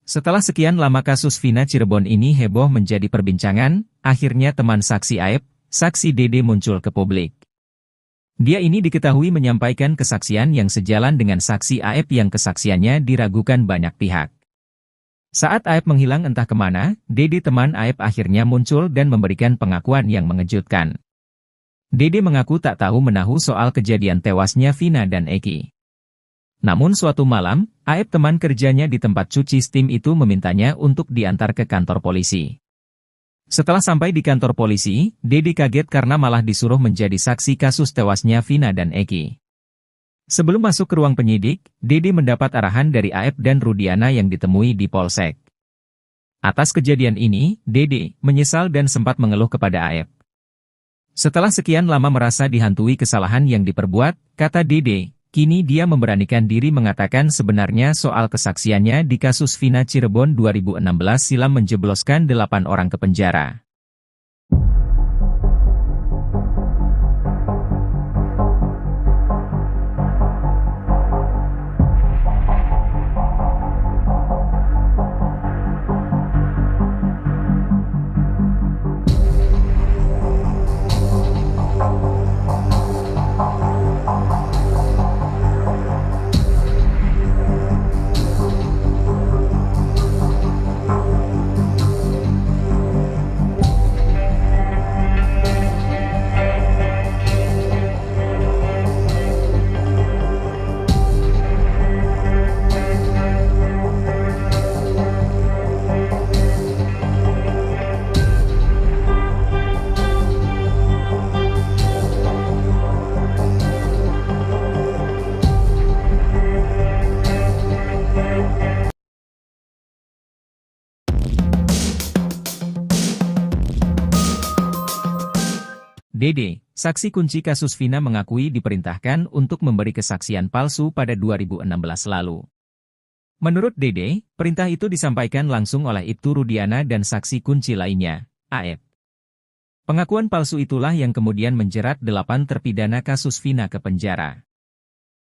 Setelah sekian lama kasus Vina Cirebon ini heboh menjadi perbincangan, akhirnya teman saksi Aep, saksi Dede muncul ke publik. Dia ini diketahui menyampaikan kesaksian yang sejalan dengan saksi Aep yang kesaksiannya diragukan banyak pihak. Saat Aep menghilang entah kemana, Dede teman Aep akhirnya muncul dan memberikan pengakuan yang mengejutkan. Dede mengaku tak tahu menahu soal kejadian tewasnya Vina dan Eki. Namun suatu malam, Aep teman kerjanya di tempat cuci steam itu memintanya untuk diantar ke kantor polisi. Setelah sampai di kantor polisi, Dede kaget karena malah disuruh menjadi saksi kasus tewasnya Vina dan Eki. Sebelum masuk ke ruang penyidik, Dede mendapat arahan dari Aep dan Rudiana yang ditemui di Polsek. Atas kejadian ini, Dede menyesal dan sempat mengeluh kepada Aep. Setelah sekian lama merasa dihantui kesalahan yang diperbuat, kata Dede, kini dia memberanikan diri mengatakan sebenarnya soal kesaksiannya di kasus Vina Cirebon 2016 silam menjebloskan 8 orang ke penjara. Dede, saksi kunci kasus Vina mengakui diperintahkan untuk memberi kesaksian palsu pada 2016 lalu. Menurut Dede, perintah itu disampaikan langsung oleh Ibtu Rudiana dan saksi kunci lainnya, Aep. Pengakuan palsu itulah yang kemudian menjerat 8 terpidana kasus Vina ke penjara.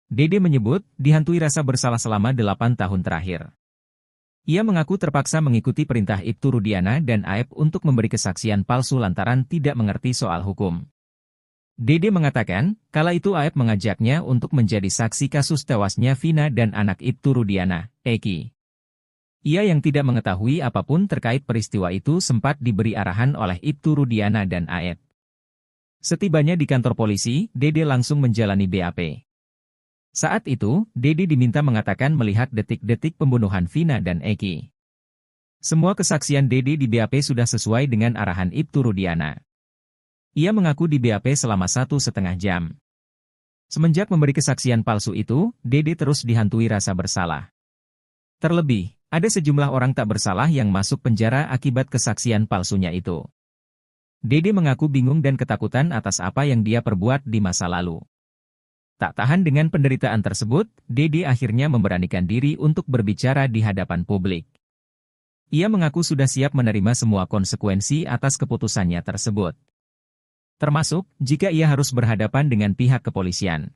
Dede menyebut, dihantui rasa bersalah selama 8 tahun terakhir. Ia mengaku terpaksa mengikuti perintah Ibtu Rudiana dan Aep untuk memberi kesaksian palsu lantaran tidak mengerti soal hukum. Dede mengatakan, kala itu Aep mengajaknya untuk menjadi saksi kasus tewasnya Vina dan anak Ibtu Rudiana, Eki. Ia yang tidak mengetahui apapun terkait peristiwa itu sempat diberi arahan oleh Ibtu Rudiana dan Aep. Setibanya di kantor polisi, Dede langsung menjalani BAP. Saat itu, Dede diminta mengatakan melihat detik-detik pembunuhan Vina dan Eki. Semua kesaksian Dede di BAP sudah sesuai dengan arahan Ibtu Rudiana. Ia mengaku di BAP selama 1,5 jam. Semenjak memberi kesaksian palsu itu, Dede terus dihantui rasa bersalah. Terlebih, ada sejumlah orang tak bersalah yang masuk penjara akibat kesaksian palsunya itu. Dede mengaku bingung dan ketakutan atas apa yang dia perbuat di masa lalu. Tak tahan dengan penderitaan tersebut, Dede akhirnya memberanikan diri untuk berbicara di hadapan publik. Ia mengaku sudah siap menerima semua konsekuensi atas keputusannya tersebut. Termasuk, jika ia harus berhadapan dengan pihak kepolisian.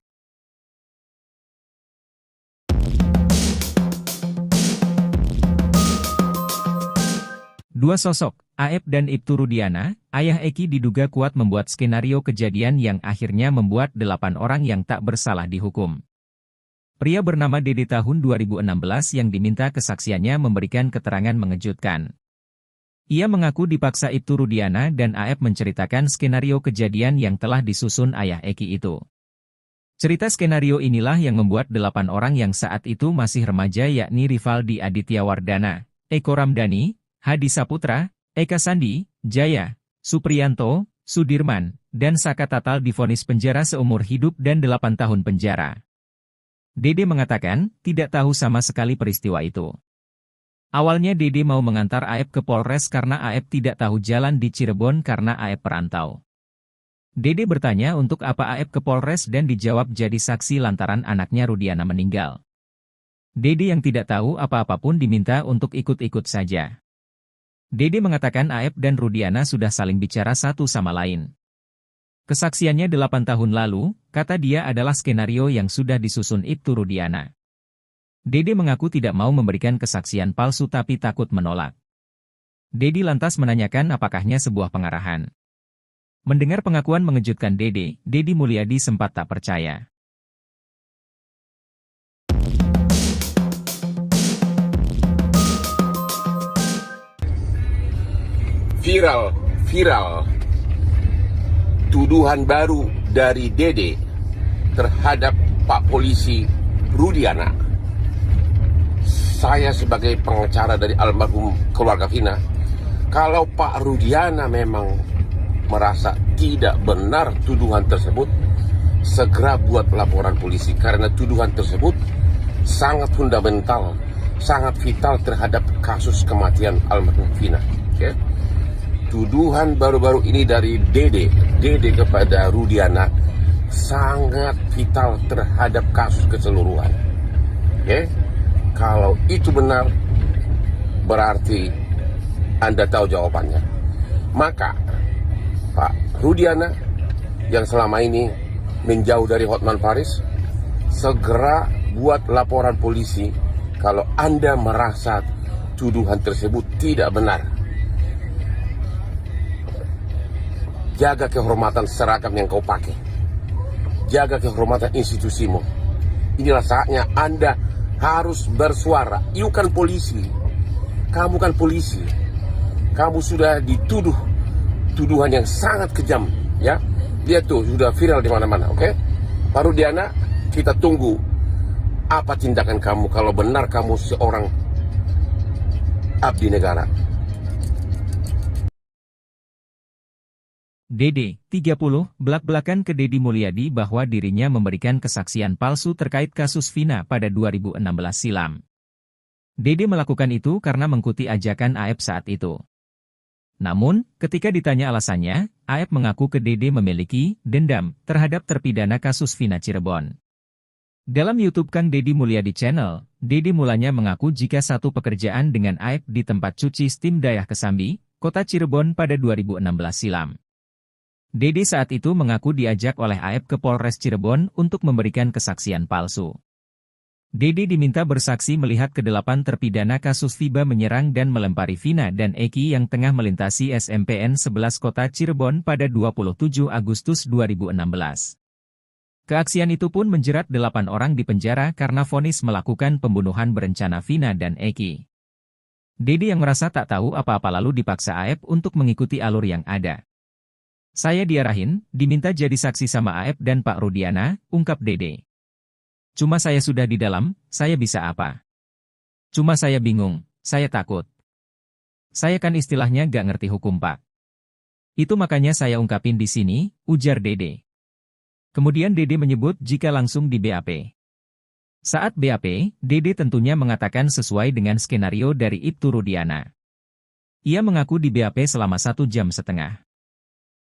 Dua sosok, Aep dan Ibtu Rudiana, ayah Eki diduga kuat membuat skenario kejadian yang akhirnya membuat 8 orang yang tak bersalah dihukum. Pria bernama Dede tahun 2016 yang diminta kesaksiannya memberikan keterangan mengejutkan. Ia mengaku dipaksa Ibtu Rudiana dan Aep menceritakan skenario kejadian yang telah disusun ayah Eki itu. Cerita skenario inilah yang membuat 8 orang yang saat itu masih remaja yakni Rivaldi Aditya Wardana, Eko Ramdhani, Hadi Saputra, Eka Sandi, Jaya, Supriyanto, Sudirman, dan Saka Tatal divonis penjara seumur hidup dan 8 tahun penjara. Dede mengatakan, tidak tahu sama sekali peristiwa itu. Awalnya Dede mau mengantar Aep ke Polres karena Aep tidak tahu jalan di Cirebon karena Aep perantau. Dede bertanya untuk apa Aep ke Polres dan dijawab jadi saksi lantaran anaknya Rudiana meninggal. Dede yang tidak tahu apa-apa pun diminta untuk ikut-ikut saja. Dede mengatakan Aep dan Rudiana sudah saling bicara satu sama lain. Kesaksiannya 8 tahun lalu, kata dia adalah skenario yang sudah disusun Ibtu Rudiana. Dede mengaku tidak mau memberikan kesaksian palsu tapi takut menolak. Dedi lantas menanyakan apakahnya sebuah pengarahan. Mendengar pengakuan mengejutkan Dede, Dedi Mulyadi sempat tak percaya. Viral tuduhan baru dari Dede terhadap Pak Polisi Rudiana. Saya sebagai pengacara dari almarhum keluarga Vina, kalau Pak Rudiana memang merasa tidak benar tuduhan tersebut, segera buat laporan polisi, karena tuduhan tersebut sangat fundamental, sangat vital terhadap kasus kematian almarhum Vina. Okay? Tuduhan baru-baru ini dari Dede kepada Rudiana sangat vital terhadap kasus keseluruhan. Okay? Kalau itu benar, berarti Anda tahu jawabannya. Maka Pak Rudiana yang selama ini menjauh dari Hotman Paris, segera buat laporan polisi kalau Anda merasa tuduhan tersebut tidak benar. Jaga kehormatan seragam yang kau pakai. Jaga kehormatan institusimu. Inilah saatnya Anda harus bersuara. You kan polisi. Kamu kan polisi. Kamu sudah dituduh tuduhan yang sangat kejam, ya. Lihat tuh, sudah viral di mana-mana, oke? Pak Rudiana, kita tunggu apa tindakan kamu kalau benar kamu seorang abdi negara. Dede, 30, belak-belakan ke Dedi Mulyadi bahwa dirinya memberikan kesaksian palsu terkait kasus Vina pada 2016 silam. Dede melakukan itu karena mengikuti ajakan Aep saat itu. Namun, ketika ditanya alasannya, Aep mengaku ke Dede memiliki dendam terhadap terpidana kasus Vina Cirebon. Dalam YouTube Kang Dedi Mulyadi Channel, Dede mulanya mengaku jika satu pekerjaan dengan Aep di tempat cuci steam Dayah Kesambi, Kota Cirebon pada 2016 silam. Dede saat itu mengaku diajak oleh Aep ke Polres Cirebon untuk memberikan kesaksian palsu. Dede diminta bersaksi melihat ke-8 terpidana kasus Viba menyerang dan melempari Vina dan Eki yang tengah melintasi SMPN 11 Kota Cirebon pada 27 Agustus 2016. Keaksian itu pun menjerat 8 orang di penjara karena vonis melakukan pembunuhan berencana Vina dan Eki. Dede yang merasa tak tahu apa-apa lalu dipaksa Aep untuk mengikuti alur yang ada. Saya diarahin, diminta jadi saksi sama Aep dan Pak Rudiana, ungkap Dede. Cuma saya sudah di dalam, saya bisa apa? Cuma saya bingung, saya takut. Saya kan istilahnya gak ngerti hukum Pak. Itu makanya saya ungkapin di sini, ujar Dede. Kemudian Dede menyebut jika langsung di BAP. Saat BAP, Dede tentunya mengatakan sesuai dengan skenario dari Ibtu Rudiana. Ia mengaku di BAP selama 1,5 jam.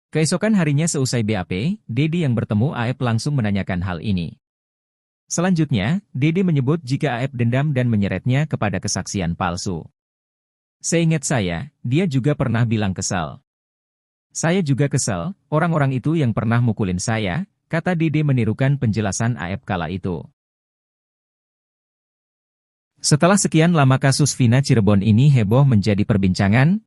Keesokan harinya seusai BAP, Dede yang bertemu Aep langsung menanyakan hal ini. Selanjutnya, Dede menyebut jika Aep dendam dan menyeretnya kepada kesaksian palsu. Seingat saya, dia juga pernah bilang kesal. Saya juga kesal, orang-orang itu yang pernah mukulin saya, kata Dede menirukan penjelasan Aep kala itu. Setelah sekian lama kasus Vina Cirebon ini heboh menjadi perbincangan,